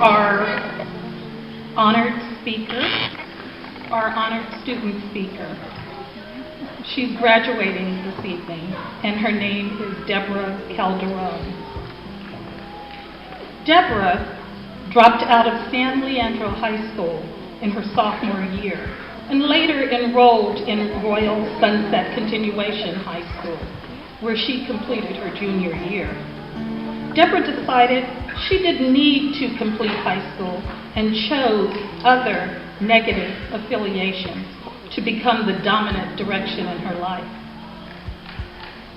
our honored speaker, our honored student speaker. She's graduating this evening, and her name is Deborah Calderon. Deborah dropped out of San Leandro High School in her sophomore year and later enrolled in Royal Sunset Continuation High School, where she completed her junior year. Deborah decided she didn't need to complete high school and chose other negative affiliations to become the dominant direction in her life.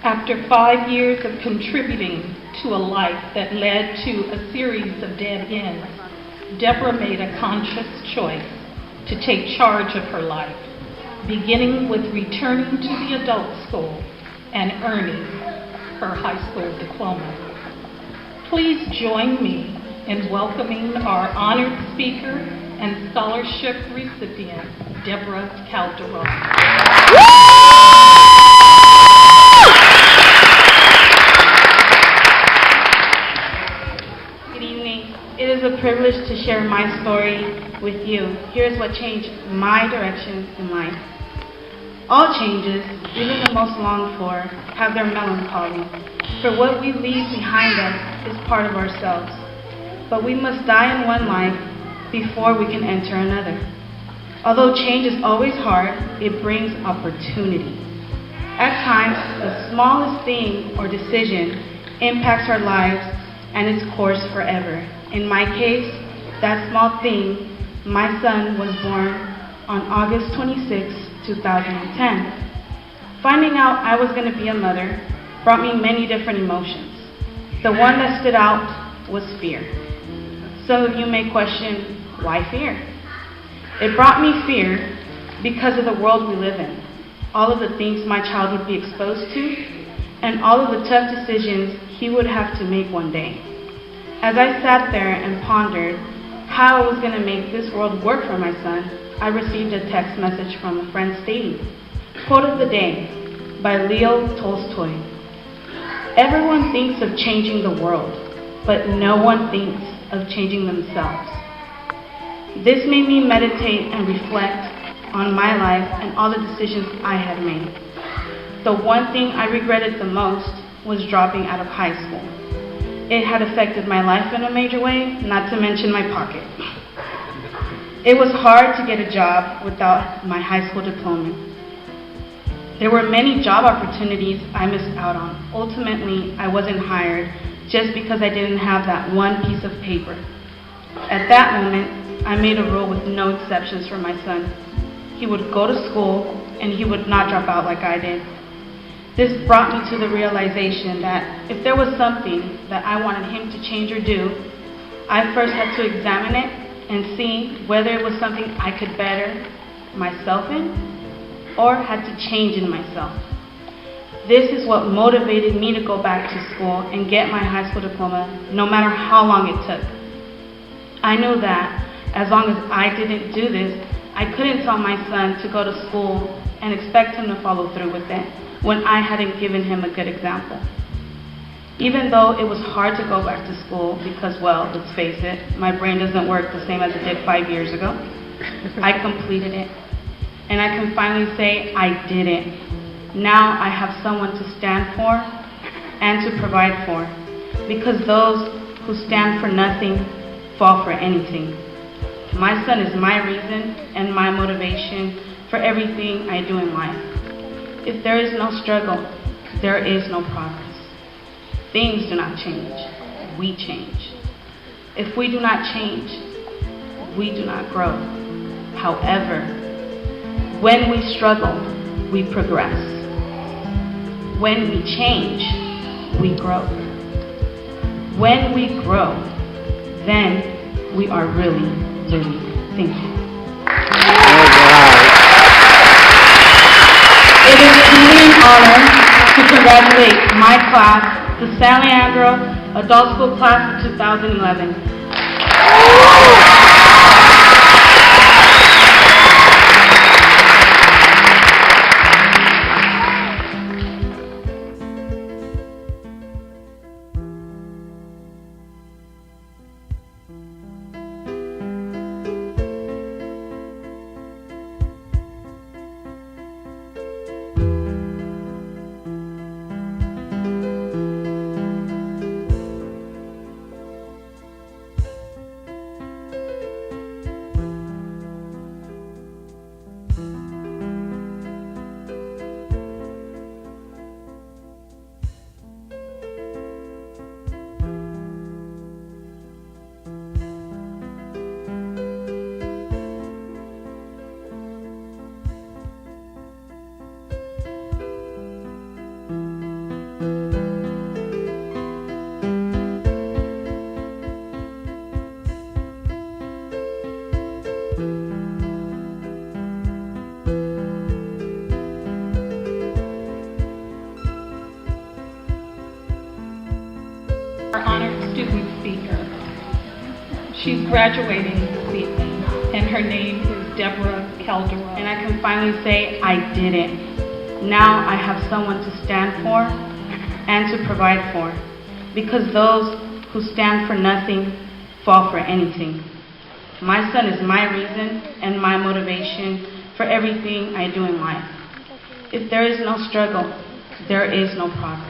After 5 years of contributing to a life that led to a series of dead ends, Deborah made a conscious choice to take charge of her life, beginning with returning to the adult school and earning her high school diploma. Please join me in welcoming our honored speaker and scholarship recipient, Deborah Calderon. Good evening. It is a privilege to share my story with you. Here's what changed my direction in life. All changes, even the most longed for, have their melancholy. For what we leave behind us is part of ourselves. But we must die in one life before we can enter another. Although change is always hard, it brings opportunity. At times, the smallest thing or decision impacts our lives and its course forever. In my case, that small thing, my son was born on August 26, 2010. Finding out I was going to be a mother brought me many different emotions. The one that stood out was fear. Some of you may question, why fear? It brought me fear because of the world we live in, all of the things my child would be exposed to, and all of the tough decisions he would have to make one day. As I sat there and pondered how I was going to make this world work for my son, I received a text message from a friend stating, quote of the day by Leo Tolstoy, "Everyone thinks of changing the world, but no one thinks of changing themselves." This made me meditate and reflect on my life and all the decisions I had made. The one thing I regretted the most was dropping out of high school. It had affected my life in a major way, not to mention my pocket. It was hard to get a job without my high school diploma. There were many job opportunities I missed out on. Ultimately, I wasn't hired just because I didn't have that one piece of paper. At that moment, I made a rule with no exceptions for my son. He would go to school and he would not drop out like I did. This brought me to the realization that if there was something that I wanted him to change or do, I first had to examine it and see whether it was something I could better myself in or had to change in myself. This is what motivated me to go back to school and get my high school diploma, no matter how long it took. I knew that as long as I didn't do this, I couldn't tell my son to go to school and expect him to follow through with it when I hadn't given him a good example. Even though it was hard to go back to school because, well, let's face it, my brain doesn't work the same as it did 5 years ago, I completed it. And I can finally say I did it. Now I have someone to stand for and to provide for, because those who stand for nothing fall for anything. My son is my reason and my motivation for everything I do in life. If there is no struggle, there is no progress. Things do not change. We change. If we do not change, we do not grow. However, when we struggle, we progress. When we change, we grow. When we grow, then we are really thinking. It is truly an honor to congratulate my class, the San Leandro Adult School Class of 2011. student speaker. She's graduating this evening, and her name is Deborah Calderon. And I can finally say I did it. Now I have someone to stand for and to provide for, because those who stand for nothing fall for anything. My son is my reason and my motivation for everything I do in life. If there is no struggle, there is no progress.